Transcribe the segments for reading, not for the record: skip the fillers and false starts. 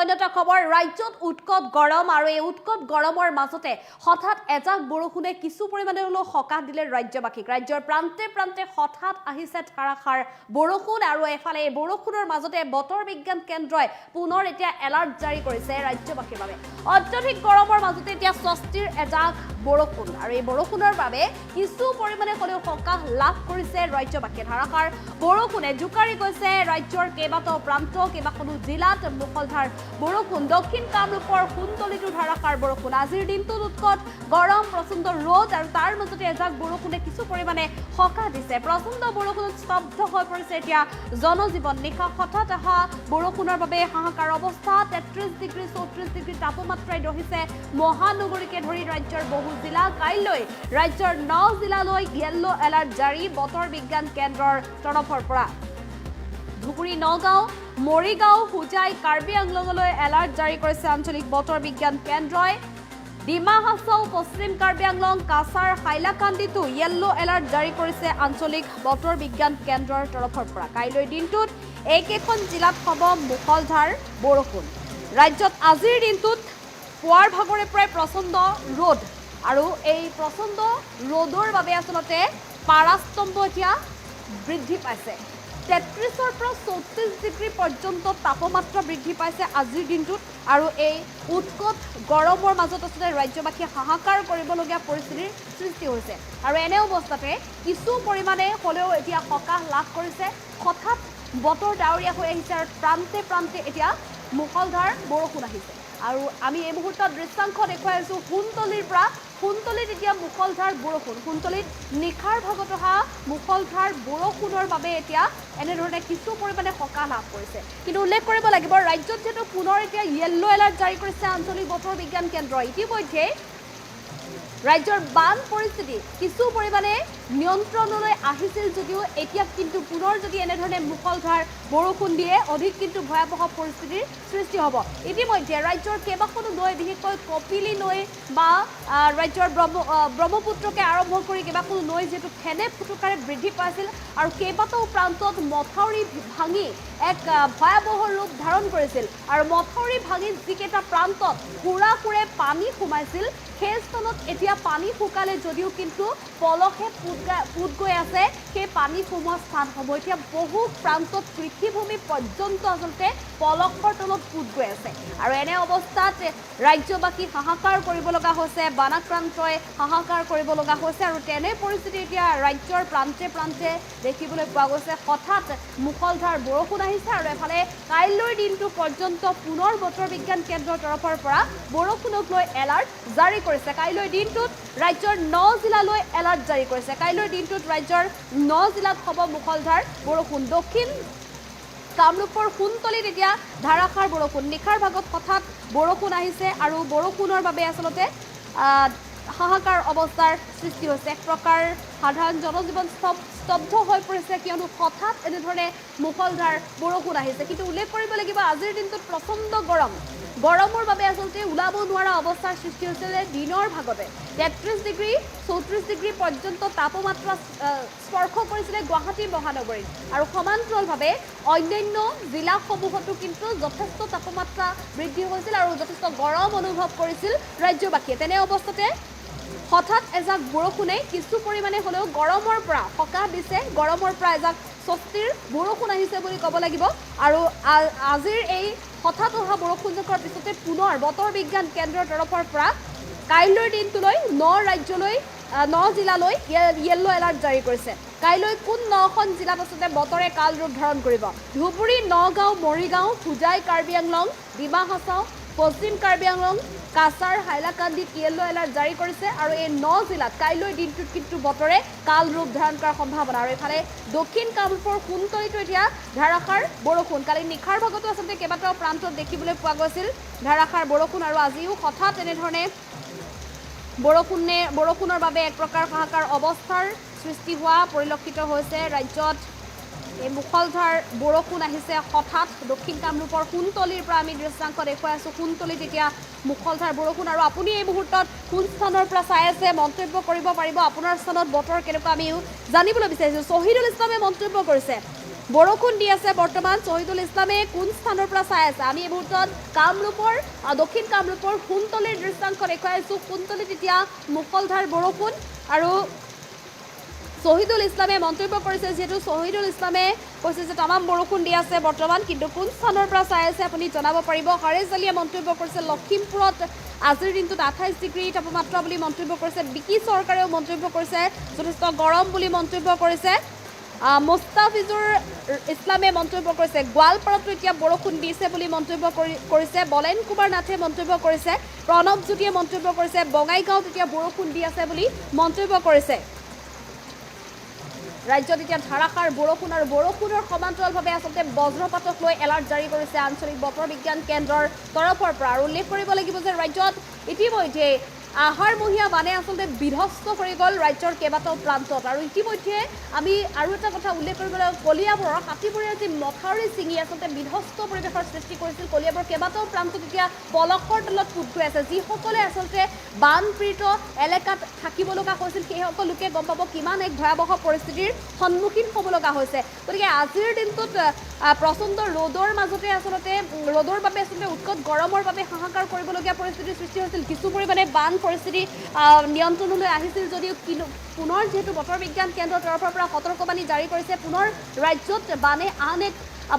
অন্যটা খবৰ ৰাজ্যত উৎকট গৰম আৰু এই উৎকট গৰমৰ মাজতে হঠাৎ এজাক বৰষুণে কিছু পৰিমাণে হলেও সকাহ দিলে ৰাজ্যবাসীক ৰাজ্যৰ প্ৰান্তে প্ৰান্তে হঠাৎ আহিছে ধাৰাসাৰ বৰষুণ আৰু এফালে এই বৰষুণৰ মাজতে বতৰ বিজ্ঞান কেন্দ্ৰই পুনৰ এতিয়া এলাৰ্ট জাৰি কৰিছে ৰাজ্যবাসীৰ বাবে অত্যধিক গৰমৰ মাজতে এতিয়া স্বস্তিৰ এজাক বৰষুণ আৰু এই বৰষুণৰ বাবে কিছু পৰিমাণে হলেও সকাহ লাভ কৰিছে ৰাজ্যবাসীয়ে ধাৰাসাৰ বৰষুণে জোকাৰি গৈছে ৰাজ্যৰ কেইবাটাও প্ৰান্ত কেইবাখনো জিলাত মুখলধাৰ বৰষুণ দক্ষিণ কামৰূপৰ কুন্তলিতো ধাৰাসাৰ বৰষুণ আজিৰ দিনটোত উৎকট গৰম প্ৰচণ্ড ৰ'দ আৰু তাৰ মাজতে এজাক বৰষুণে কিছু পৰিমাণে সকাহ দিছে প্ৰচণ্ড বৰষুণত স্তব্ধ হৈ পৰিছে এতিয়া জনজীৱন নিশা হঠাৎ অহা বৰষুণৰ বাবে হাহাকাৰ অৱস্থা 33 ডিগ্ৰী 34 ডিগ্ৰী তাপমাত্ৰাই দহিছে মহানগৰীকে ধৰি ৰাজ্যৰ বহু জিলা কাইলৈ ৰাজ্যৰ 9 জিলালৈ য়েল্লো এলাৰ্ট জাৰি বতৰ বিজ্ঞান কেন্দ্ৰৰ তৰফৰ পৰা ধুবুৰী নগাঁও মৰিগাঁও হুজাই কাৰ্বি আংলঙলৈ এলাৰ্ট জাৰি কৰিছে আঞ্চলিক বতৰ বিজ্ঞান কেন্দ্ৰই ডিমা হাছাও পশ্চিম কাৰ্বি আংলং কাছাৰ হাইলাকান্দিতো য়েল্লো এলাৰ্ট জাৰি কৰিছে আঞ্চলিক বতৰ বিজ্ঞান কেন্দ্ৰৰ তৰফৰ পৰা কাইলৈ দিনটোত এইকেইখন জিলাত হ'ব মুখলধাৰ বৰষুণ ৰাজ্যত আজিৰ দিনটোত পুৱাৰ ভাগৰে প্ৰায় প্ৰচণ্ড ৰ'দ আৰু এই প্ৰচণ্ড ৰ'দৰ বাবে আচলতে পাৰাস্তম্ভ এতিয়া বৃদ্ধি পাইছে 33 পৰা 34 ডিগ্ৰী পৰ্যন্ত তাপমাত্ৰা বৃদ্ধি পাইছে আজিৰ দিনটোত আৰু এই উৎকট গৰমৰ মাজত আচলতে ৰাজ্যবাসীয়ে হাহাকাৰ কৰিবলগীয়া পৰিস্থিতিৰ সৃষ্টি হৈছে আৰু এনে অৱস্থাতে কিছু পৰিমাণে হ'লেও এতিয়া সকাহ লাভ কৰিছে হঠাৎ বতৰ ডাৱৰীয়া হৈ আহিছে আৰু প্ৰান্তে প্ৰান্তে এতিয়া মুখলধাৰ বৰষুণ আহিছে আৰু আমি এই মুহূৰ্তত দৃশ্যাংশ দেখুৱাই আছোঁ কুন্তলিৰ পৰা কুন্তলিত এতিয়া মুখলধাৰ বৰষুণ কুন্তলিত নিশাৰ ভাগত অহা মুখলধাৰ বৰষুণৰ বাবে এতিয়া এনেধৰণে কিছু পৰিমাণে সকাহ লাভ কৰিছে কিন্তু উল্লেখ কৰিব লাগিব ৰাজ্যত যিহেতু পুনৰ এতিয়া য়েল্লো এলাৰ্ট জাৰি কৰিছে আঞ্চলিক বতৰ বিজ্ঞান কেন্দ্ৰই ইতিমধ্যে ৰাজ্যৰ বান পৰিস্থিতি কিছু পৰিমাণে নিয়ন্ত্ৰণলৈ আহিছিল যদিও এতিয়া কিন্তু পুনৰ যদি এনেধৰণে মুখলধাৰ বৰষুণ দিয়ে অধিক কিন্তু ভয়াৱহ পৰিস্থিতিৰ সৃষ্টি হ'ব ইতিমধ্যে ৰাজ্যৰ কেইবাখনো নৈ বিশেষকৈ কপিলী নৈ বা ৰাজ্যৰ ব্ৰহ্মপুত্ৰকে আৰম্ভ কৰি কেইবাখনো নৈ যিহেতু ফেনে ফুটুকাৰে বৃদ্ধি পাইছিল আৰু কেইবাটাও প্ৰান্তত মথাউৰি ভাঙি এক ভয়াৱহ ৰূপ ধাৰণ কৰিছিল আৰু মথাউৰি ভাঙি যিকেইটা প্ৰান্তত সুৰাসুৰে পানী সোমাইছিল সেই স্থানত এতিয়া পানী শুকালে যদিও কিন্তু পলসে পুত গৈ আছে সেই পানী সোমোৱা স্থানসমূহ এতিয়া বহু প্ৰান্তত কৃষিভূমি পৰ্যন্ত আচলতে পলসৰ তলত পুত গৈ আছে আৰু এনে অৱস্থাত ৰাজ্যবাসী হাহাকাৰ কৰিব লগা হৈছে বানাক্ৰান্তই হাহাকাৰ কৰিব লগা হৈছে আৰু তেনে পৰিস্থিতি এতিয়া ৰাজ্যৰ প্ৰান্তে প্ৰান্তে দেখিবলৈ পোৱা গৈছে হঠাৎ মুখলধাৰ বৰষুণ আহিছে আৰু এফালে কাইলৈৰ দিনটো পৰ্যন্ত পুনৰ বতৰ বিজ্ঞান কেন্দ্ৰৰ তৰফৰ পৰা বৰষুণক লৈ এলাৰ্ট জাৰি কৰিছে কাইলৈ দিনটোত ৰাজ্যৰ 9 জিলালৈ এলাৰ্ট জাৰি কৰিছে কাইলৈ দিনটোত ৰাজ্যৰ 9 জিলাত হ'ব মুখলধাৰ বৰষুণ দক্ষিণ কামৰূপৰ কুন্তলিত এতিয়া ধাৰাসাৰ বৰষুণ নিশাৰ ভাগত হঠাৎ বৰষুণ আহিছে আৰু বৰষুণৰ বাবে আচলতে হাহাকাৰ অৱস্থাৰ সৃষ্টি হৈছে এক প্ৰকাৰ সাধাৰণ জনজীৱন স্তব্ধ হৈ পৰিছে কিয়নো হঠাৎ এনেধৰণে মুখলধাৰ বৰষুণ আহিছে কিন্তু উল্লেখ কৰিব লাগিব আজিৰ দিনটোত প্ৰচণ্ড গৰমৰ বাবে আচলতে ওলাব নোৱাৰা অৱস্থাৰ সৃষ্টি হৈছিলে দিনৰ ভাগতে 33 ডিগ্ৰী 34 ডিগ্ৰী পৰ্যন্ত তাপমাত্ৰা স্পৰ্শ কৰিছিলে গুৱাহাটী মহানগৰীত আৰু সমান্তৰালভাৱে অন্যান্য জিলাসমূহতো কিন্তু যথেষ্ট তাপমাত্ৰা বৃদ্ধি হৈছিল আৰু যথেষ্ট গৰম অনুভৱ কৰিছিল ৰাজ্যবাসীয়ে তেনে অৱস্থাতে হঠাৎ এজাক বৰষুণে কিছু পৰিমাণে হ'লেও গৰমৰ পৰা সকাহ দিছে গৰমৰ পৰা এজাক স্বস্তিৰ বৰষুণ আহিছে বুলি ক'ব লাগিব আৰু আজিৰ এই হঠাৎ অহা বৰষুণজাকৰ পিছতে পুনৰ বতৰ বিজ্ঞান কেন্দ্ৰৰ তৰফৰ পৰা কাইলৈৰ দিনটোলৈ 9 জিলালৈ য়েল্লো এলাৰ্ট জাৰি কৰিছে কাইলৈ কোন 9খন জিলাত আচলতে বতৰে কাল ৰূপ ধাৰণ কৰিব ধুবুৰী নগাঁও মৰিগাঁও হুজাই কাৰ্বি আংলং ডিমা হাছাও পশ্চিম কাৰ্বি আংলং কাছাৰ হাইলাকান্দিত য়েল্লো এলাৰ্ট জাৰি কৰিছে আৰু এই 9 জিলাত কাইলৈ দিনটোত কিন্তু বতৰে কাল ৰূপ ধাৰণ কৰাৰ সম্ভাৱনা আৰু এফালে দক্ষিণ কামৰূপৰ কুন্তলিতো এতিয়া ধাৰাসাৰ বৰষুণ কালি নিশাৰ ভাগতো আচলতে কেইবাটাও প্ৰান্তত দেখিবলৈ পোৱা গৈছিল ধাৰাসাৰ বৰষুণ আৰু আজিও হঠাৎ এনেধৰণে বৰষুণৰ বাবে এক প্ৰকাৰ হাহাকাৰ অৱস্থাৰ সৃষ্টি হোৱা পৰিলক্ষিত হৈছে ৰাজ্যত এই মুখলধাৰ বৰষুণ আহিছে হঠাৎ দক্ষিণ কামৰূপৰ কুন্তলিৰ পৰা আমি দৃশ্যাংশ দেখুৱাই আছোঁ কুন্তলিত এতিয়া মুখলধাৰ বৰষুণ আৰু আপুনি এই মুহূৰ্তত কোন স্থানৰ পৰা চাই আছে মন্তব্য কৰিব পাৰিব আপোনাৰ স্থানত বতৰ কেনেকুৱা আমি জানিবলৈ বিচাৰিছোঁ শহীদুল ইছলামে মন্তব্য কৰিছে বৰষুণ দি আছে বৰ্তমান শহীদুল ইছলামে কোন স্থানৰ পৰা চাই আছে আমি এই মুহূৰ্তত কামৰূপৰ দক্ষিণ কামৰূপৰ কুন্তলীৰ দৃশ্যাংশ দেখুৱাই আছো কুন্তলীত এতিয়া মুখলধাৰ বৰষুণ আৰু শহীদুল ইছলামে মন্তব্য কৰিছে যেহেতু শহীদুল ইছলামে কৈছে যে তামাম বৰষুণ দি আছে বৰ্তমান কিন্তু কোন স্থানৰ পৰা চাই আছে আপুনি জনাব পাৰিব হৰেশ আলীয়ে মন্তব্য কৰিছে লখিমপুৰত আজিৰ দিনটোত 28 ডিগ্ৰী তাপমাত্ৰা বুলি মন্তব্য কৰিছে বিকি চৰকাৰেও মন্তব্য কৰিছে যথেষ্ট গৰম বুলি মন্তব্য কৰিছে মুস্তাফিজুৰ ইছলামে মন্তব্য কৰিছে গোৱালপাৰাতো এতিয়া বৰষুণ দিছে বুলি মন্তব্য কৰিছে বলেন কুমাৰ নাথে মন্তব্য কৰিছে প্ৰণৱ জ্যোতিয়ে মন্তব্য কৰিছে বঙাইগাঁৱত এতিয়া বৰষুণ দি আছে বুলি মন্তব্য কৰিছে ৰাজ্যত এতিয়া ধাৰাসাৰ বৰষুণ আৰু বৰষুণৰ সমান্তৰালভাৱে আচলতে বজ্ৰপাতক লৈ এলাৰ্ট জাৰি কৰিছে আঞ্চলিক বতৰ বিজ্ঞান কেন্দ্ৰৰ তৰফৰ পৰা আৰু উল্লেখ কৰিব লাগিব যে ৰাজ্যত ইতিমধ্যে আহাৰমহীয়া বানে আচলতে বিধ্বস্ত কৰি গ'ল ৰাজ্যৰ কেইবাটাও প্ৰান্তত আৰু ইতিমধ্যে আমি আৰু এটা কথা উল্লেখ কৰিব লাগিব কলিয়াবৰৰ হাতীপুৰীয়া যি মথাউৰি ছিঙি আচলতে বিধ্বস্ত পৰিৱেশৰ সৃষ্টি কৰিছিল কলিয়াবৰৰ কেইবাটাও প্ৰান্তত এতিয়া পলসৰ তলত পোত গৈ আছে যিসকলে আচলতে বানপীড়িত এলেকাত থাকিব লগা হৈছিল সেইসকল লোকে গম পাব কিমান এক ভয়াৱহ পৰিস্থিতিৰ সন্মুখীন হ'ব লগা হৈছে গতিকে আজিৰ দিনটোত প্ৰচণ্ড ৰ'দৰ মাজতে আচলতে ৰ'দৰ বাবে আচলতে উৎকট গৰমৰ বাবে হাহাকাৰ কৰিবলগীয়া পৰিস্থিতিৰ সৃষ্টি হৈছিল কিছু পৰিমাণে বান পৰিস্থিতি নিয়ন্ত্ৰণলৈ আহিছিল যদিও পুনৰ যেহেতু বতৰ বিজ্ঞান কেন্দ্ৰৰ তৰফৰ পৰা সতৰ্কবাণী জাৰি কৰিছে পুনৰ ৰাজ্যত বানে আন এক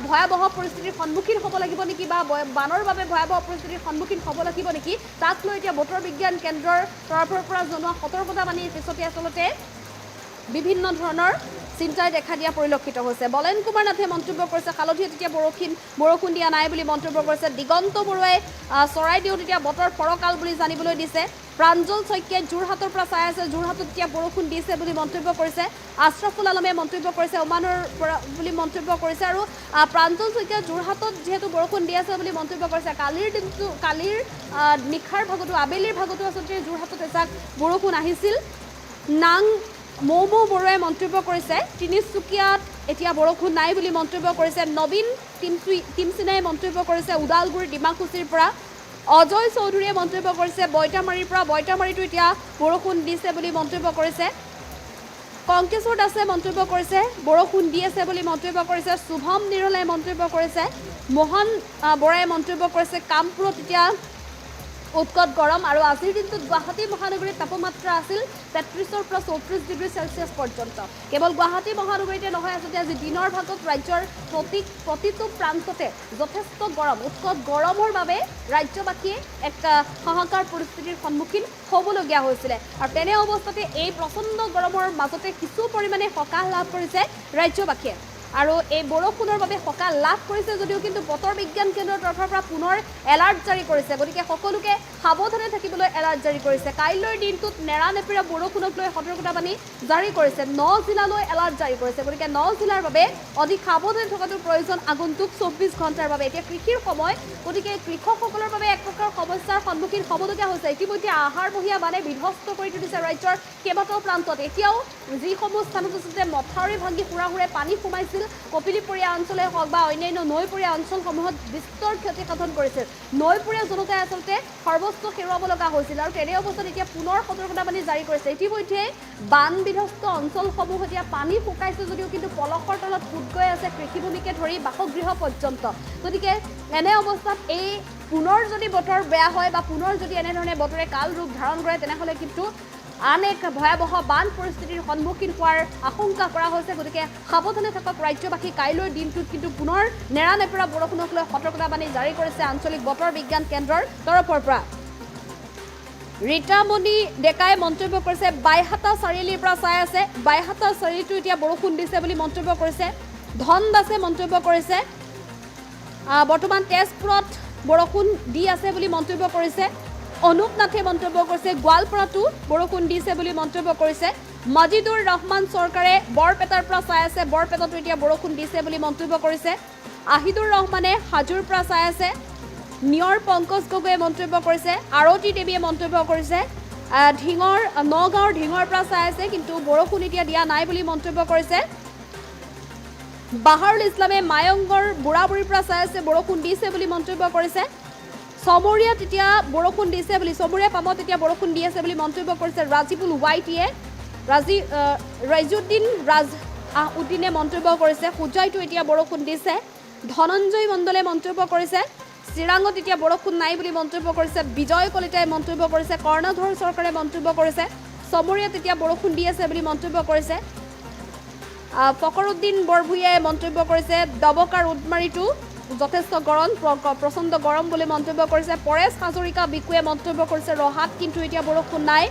ভয়াৱহ পৰিস্থিতিৰ সন্মুখীন হ'ব লাগিব নেকি বা বানৰ বাবে ভয়াৱহ পৰিস্থিতিৰ সন্মুখীন হ'ব লাগিব নেকি তাক লৈ এতিয়া বতৰ বিজ্ঞান কেন্দ্ৰৰ তৰফৰ পৰা জনোৱা সতৰ্কতাবাণীৰ পিছতে আচলতে বিভিন্ন ধৰণৰ চিন্তাই দেখা দিয়া পৰিলক্ষিত হৈছে বলেন কুমাৰ নাথে মন্তব্য কৰিছে হালধিত এতিয়া বৰষুণ দিয়া নাই বুলি মন্তব্য কৰিছে দিগন্ত বৰুৱাই চৰাইদেউত এতিয়া বতৰ ফৰকাল বুলি জানিবলৈ দিছে প্ৰাঞ্জল শইকীয়াই যোৰহাটৰ পৰা চাই আছে যোৰহাটত এতিয়া বৰষুণ দিছে বুলি মন্তব্য কৰিছে আশ্ৰাফুল আলমে মন্তব্য কৰিছে ওমানৰ পৰা বুলি মন্তব্য কৰিছে আৰু প্ৰাঞ্জল শইকীয়া যোৰহাটত যিহেতু বৰষুণ দি আছে বুলি মন্তব্য কৰিছে কালিৰ নিশাৰ ভাগতো আবেলিৰ ভাগতো আচলতে যোৰহাটত এজাক বৰষুণ আহিছিল নাং মৌমৌ বৰুৱাই মন্তব্য কৰিছে তিনিচুকীয়াত এতিয়া বৰষুণ নাই বুলি মন্তব্য কৰিছে নবীন টিমচিনাই মন্তব্য কৰিছে ওদালগুৰি ডিমাকুছিৰ পৰা অজয় চৌধুৰীয়ে মন্তব্য কৰিছে বইটামাৰীৰ পৰা বইটামাৰীতো এতিয়া বৰষুণ দিছে বুলি মন্তব্য কৰিছে কংকেশ্বৰ দাসে মন্তব্য কৰিছে বৰষুণ দি আছে বুলি মন্তব্য কৰিছে শুভম নিৰলে মন্তব্য কৰিছে মোহন বৰাই মন্তব্য কৰিছে কামপুৰত এতিয়া উৎকট গৰম আৰু আজিৰ দিনটোত গুৱাহাটী মহানগৰীৰ তাপমাত্ৰা আছিল 33ৰ পৰা 34 ডিগ্ৰী চেলছিয়াছ পৰ্যন্ত কেৱল গুৱাহাটী মহানগৰীতে নহয় আচলতে আজি দিনৰ ভাগত ৰাজ্যৰ প্ৰতিটো প্ৰান্ততে যথেষ্ট গৰম উৎকট গৰমৰ বাবে ৰাজ্যবাসীয়ে এক হাহাকাৰ পৰিস্থিতিৰ সন্মুখীন হ'বলগীয়া হৈছিলে আৰু তেনে অৱস্থাতে এই প্ৰচণ্ড গৰমৰ মাজতে কিছু পৰিমাণে সকাহ লাভ কৰিছে ৰাজ্যবাসীয়ে আৰু এই বৰষুণৰ বাবে সকাহ লাভ কৰিছে যদিও কিন্তু বতৰ বিজ্ঞান কেন্দ্ৰৰ তৰফৰ পৰা পুনৰ এলাৰ্ট জাৰি কৰিছে গতিকে সকলোকে সাৱধানে থাকিবলৈ এলাৰ্ট জাৰি কৰিছে কাইলৈৰ দিনটোত নেৰানেপেৰা বৰষুণক লৈ সতৰ্কতাবাণী জাৰি কৰিছে 9 জিলালৈ এলাৰ্ট জাৰি কৰিছে গতিকে 9 জিলাৰ বাবে অধিক সাৱধানে থকাটো প্ৰয়োজন আগন্তুক 24 ঘণ্টাৰ বাবে এতিয়া কৃষিৰ সময় গতিকে কৃষকসকলৰ বাবে এক প্ৰকাৰ সমস্যাৰ সন্মুখীন হ'বলগীয়া হৈছে ইতিমধ্যে আহাৰমহীয়া বানে বিধ্বস্ত কৰি তুলিছে ৰাজ্যৰ কেইবাটাও প্ৰান্তত এতিয়াও যিসমূহ স্থানত আচলতে মথাউৰি ভাঙি হুৰাহুৰে পানী সোমাইছিল কপিলীপৰীয়া অঞ্চলেই হওক বা অন্যান্য নৈপৰীয়া অঞ্চলসমূহত বিস্তৰ ক্ষতি সাধন কৰিছিল নৈপৰীয়া জনতাই আচলতে সৰ্বস্ব হেৰুৱাব লগা হৈছিল আৰু তেনে অৱস্থাত এতিয়া পুনৰ সতৰ্কতাবাণী জাৰি কৰিছে ইতিমধ্যে বান বিধ্বস্ত অঞ্চলসমূহ এতিয়া পানী শুকাইছে যদিও কিন্তু পলসৰ তলত পোত গৈ আছে কৃষিভূমিকে ধৰি বাসগৃহ পৰ্যন্ত গতিকে এনে অৱস্থাত এই পুনৰ যদি বতৰ বেয়া হয় বা পুনৰ যদি এনেধৰণে বতৰে কাল ৰূপ ধাৰণ কৰে তেনেহ'লে কিন্তু আন এক ভয়াৱহ বান পৰিস্থিতিৰ সন্মুখীন হোৱাৰ আশংকা কৰা হৈছে গতিকে সাৱধানে থাকক ৰাজ্যবাসী কাইলৈৰ দিনটোত কিন্তু পুনৰ নেৰানেপেৰা বৰষুণক লৈ সতৰ্কতাবাণী জাৰি কৰিছে আঞ্চলিক বতৰ বিজ্ঞান কেন্দ্ৰৰ তৰফৰ পৰা ৰীতামণি ডেকাই মন্তব্য কৰিছে বাইহাটা চাৰিআলিৰ পৰা চাই আছে বাইহাটা চাৰিআলিতো এতিয়া বৰষুণ দিছে বুলি মন্তব্য কৰিছে ধন দাসে মন্তব্য কৰিছে বৰ্তমান তেজপুৰত বৰষুণ দি আছে বুলি মন্তব্য কৰিছে অনুপ নাথে মন্তব্য কৰিছে গোৱালপাৰাতো বৰষুণ দিছে বুলি মন্তব্য কৰিছে মাজিদুৰ ৰহমান চৰকাৰে বৰপেটাৰ পৰা চাই আছে বৰপেটাতো এতিয়া বৰষুণ দিছে বুলি মন্তব্য কৰিছে আহিদুৰ ৰহমানে হাজোৰ পৰা চাই আছে নিয়ৰ পংকজ গগৈয়ে মন্তব্য কৰিছে আৰতি দেৱীয়ে মন্তব্য কৰিছে নগাঁৱৰ ঢিঙৰ পৰা চাই আছে কিন্তু বৰষুণ এতিয়া দিয়া নাই বুলি মন্তব্য কৰিছে বাহাৰুল ইছলামে মায়ংগৰ বুঢ়াবুঢ়ীৰ পৰা চাই আছে বৰষুণ দিছে বুলি মন্তব্য কৰিছে সমৰীয়াত এতিয়া বৰষুণ দিছে বুলি সমৰীয়া পামত এতিয়া বৰষুণ দি আছে বুলি মন্তব্য কৰিছে ৰাজিবুল ৱাইটিয়ে ৰাজুদ্দিন উদ্দিনে মন্তব্য কৰিছে সুজয়টো এতিয়া বৰষুণ দিছে ধনঞ্জয় মণ্ডলে মন্তব্য কৰিছে চিৰাঙত এতিয়া বৰষুণ নাই বুলি মন্তব্য কৰিছে বিজয় কলিতাই মন্তব্য কৰিছে কৰ্ণধৰ চৰকাৰে মন্তব্য কৰিছে সমৰিয়াত এতিয়া বৰষুণ দি আছে বুলি মন্তব্য কৰিছে ফকৰুদ্দিন বৰভূঞাই মন্তব্য কৰিছে দবকাৰ উদমাৰীটো যথেষ্ট গৰম প্ৰচণ্ড গৰম বুলি মন্তব্য কৰিছে পৰেশ হাজৰিকা বিকুৱে মন্তব্য কৰিছে ৰহাত কিন্তু এতিয়া বৰষুণ নাই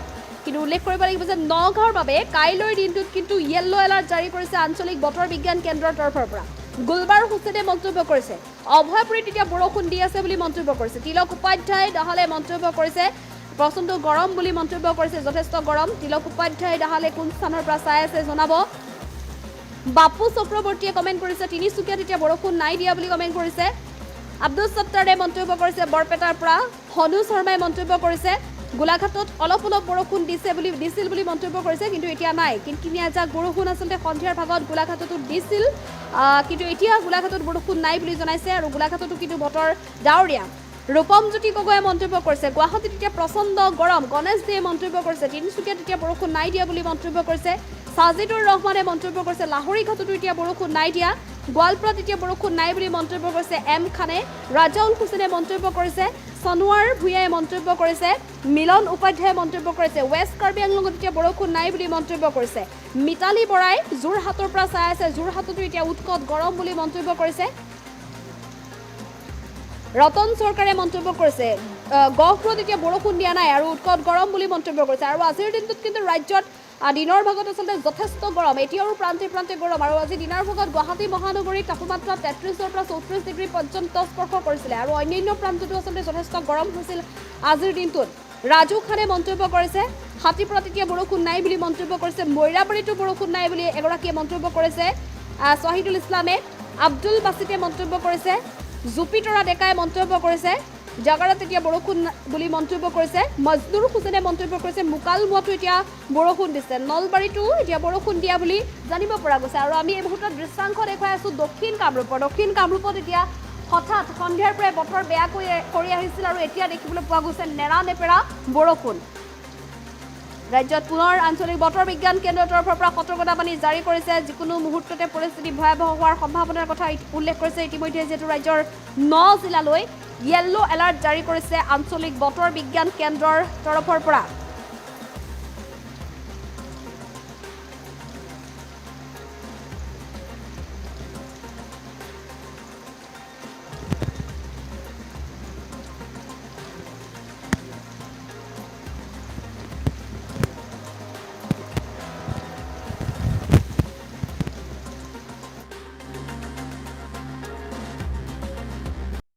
কিন্তু উল্লেখ কৰিব লাগিব যে নগাঁৱৰ বাবে কাইলৈৰ দিনটোত কিন্তু য়েল্লো এলাৰ্ট জাৰি কৰিছে আঞ্চলিক বতৰ বিজ্ঞান কেন্দ্ৰৰ তৰফৰ পৰা গুলবাৰ হুছেইনে মন্তব্য কৰিছে অভয়পুৰীত এতিয়া বৰষুণ দি আছে বুলি মন্তব্য কৰিছে তিলক উপাধ্যায় দাহালে মন্তব্য কৰিছে প্ৰচণ্ড গৰম বুলি মন্তব্য কৰিছে যথেষ্ট গৰম তিলক উপাধ্যায় দাহালে কোন স্থানৰ পৰা চাই আছে জনাব বাপু চক্ৰৱৰ্তীয়ে কমেণ্ট কৰিছে তিনিচুকীয়াত এতিয়া বৰষুণ নাই দিয়া বুলি কমেণ্ট কৰিছে আব্দুল সত্তাৰে মন্তব্য কৰিছে বৰপেটাৰ পৰা হনু শৰ্মাই মন্তব্য কৰিছে গোলাঘাটত অলপ বৰষুণ দিছিল বুলি মন্তব্য কৰিছে কিন্তু এতিয়া নাই কিনকিনীয়া এজাক বৰষুণ আচলতে সন্ধিয়াৰ ভাগত গোলাঘাটতো দিছিল কিন্তু এতিয়া গোলাঘাটত বৰষুণ নাই বুলি জনাইছে আৰু গোলাঘাটতো কিন্তু বতৰ ডাৱৰীয়া ৰূপমজ্যোতি গগৈয়ে মন্তব্য কৰিছে গুৱাহাটীত এতিয়া প্ৰচণ্ড গৰম গণেশ দেয়ে মন্তব্য কৰিছে তিনিচুকীয়াত এতিয়া বৰষুণ নাই দিয়া বুলি মন্তব্য কৰিছে সাজিদুৰ ৰহমানে মন্তব্য কৰিছে লাহৰীঘাটতো এতিয়া বৰষুণ নাই দিয়া গোৱালপাৰাত এতিয়া বৰষুণ নাই বুলি মন্তব্য কৰিছে এম খানে ৰাজাউল হুছেইনে মন্তব্য কৰিছে সনোৱাৰ ভূঞাই মন্তব্য কৰিছে মিলন উপাধ্যায়ে মন্তব্য কৰিছে ৱেষ্ট কাৰ্বি আংলঙত এতিয়া বৰষুণ নাই বুলি মন্তব্য কৰিছে মিতালী বৰাই যোৰহাটৰ পৰা চাই আছে যোৰহাটতো এতিয়া উৎকট গৰম বুলি মন্তব্য কৰিছে ৰতন চৰকাৰে মন্তব্য কৰিছে গহপুৰত এতিয়া বৰষুণ দিয়া নাই আৰু উৎকট গৰম বুলি মন্তব্য কৰিছে আৰু আজিৰ দিনটোত কিন্তু ৰাজ্যত দিনৰ ভাগত আচলতে যথেষ্ট গৰম এতিয়াও প্ৰান্তে প্ৰান্তে গৰম আৰু আজি দিনৰ ভাগত গুৱাহাটী মহানগৰীৰ তাপমাত্ৰা 33ৰ পৰা 34 ডিগ্ৰী পৰ্যন্ত স্পৰ্শ কৰিছিলে আৰু অন্যান্য প্ৰান্ততো আচলতে যথেষ্ট গৰম হৈছিল আজিৰ দিনটোত ৰাজু খানে মন্তব্য কৰিছে হাতীপুৰত এতিয়া বৰষুণ নাই বুলি মন্তব্য কৰিছে মৈৰাবাৰীতো বৰষুণ নাই বুলি এগৰাকীয়ে মন্তব্য কৰিছে শ্বহীদুল ইছলামে আব্দুল বাছিতে মন্তব্য কৰিছে জুপিতৰা ডেকাই মন্তব্য কৰিছে জাগাৰাত এতিয়া বৰষুণ বুলি মন্তব্য কৰিছে মজনুৰ হুছেইনে মন্তব্য কৰিছে মুকালমুৱাতো এতিয়া বৰষুণ দিছে নলবাৰীতো এতিয়া বৰষুণ দিয়া বুলি জানিব পৰা গৈছে আৰু আমি এই মুহূৰ্তত দৃশ্যাংশ দেখুৱাই আছো দক্ষিণ কামৰূপত এতিয়া হঠাৎ সন্ধিয়াৰ পৰাই বতৰ বেয়া কৰি আহিছিল আৰু এতিয়া দেখিবলৈ পোৱা গৈছে নেৰা নেপেৰা বৰষুণ ৰাজ্যত পুনৰ আঞ্চলিক বতৰ বিজ্ঞান কেন্দ্ৰৰ তৰফৰ পৰা সতৰ্কতাবাণী জাৰি কৰিছে যিকোনো মুহূৰ্ততে পৰিস্থিতি ভয়াৱহ হোৱাৰ সম্ভাৱনাৰ কথা উল্লেখ কৰিছে ইতিমধ্যে যেহেতু ৰাজ্যৰ 9 জিলালৈ য়েল্লো এলাৰ্ট জাৰি কৰিছে আঞ্চলিক বতৰ বিজ্ঞান কেন্দ্ৰৰ তৰফৰ পৰা